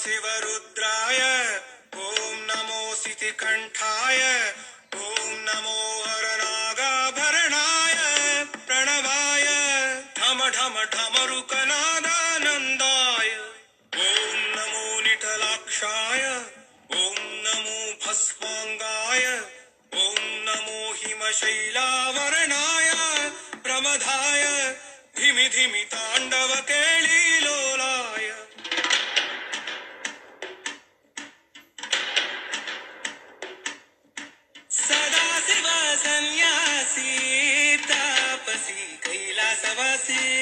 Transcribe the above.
शिवरुद्राय ॐ नमो सितिकण्ठाय ॐ नमो हरनागाभरणाय प्रणवाय ढम ढम ढमरुकनादानन्दाय ॐ नमो निटलाक्षाय ॐ नमो भस्माङ्गाय ॐ नमो हिमशैलावरणाय प्रमदाय धिमि धिमि ताण्डव केळीलोलाय सदाशिव सन्यासी तापसी कैलासवासी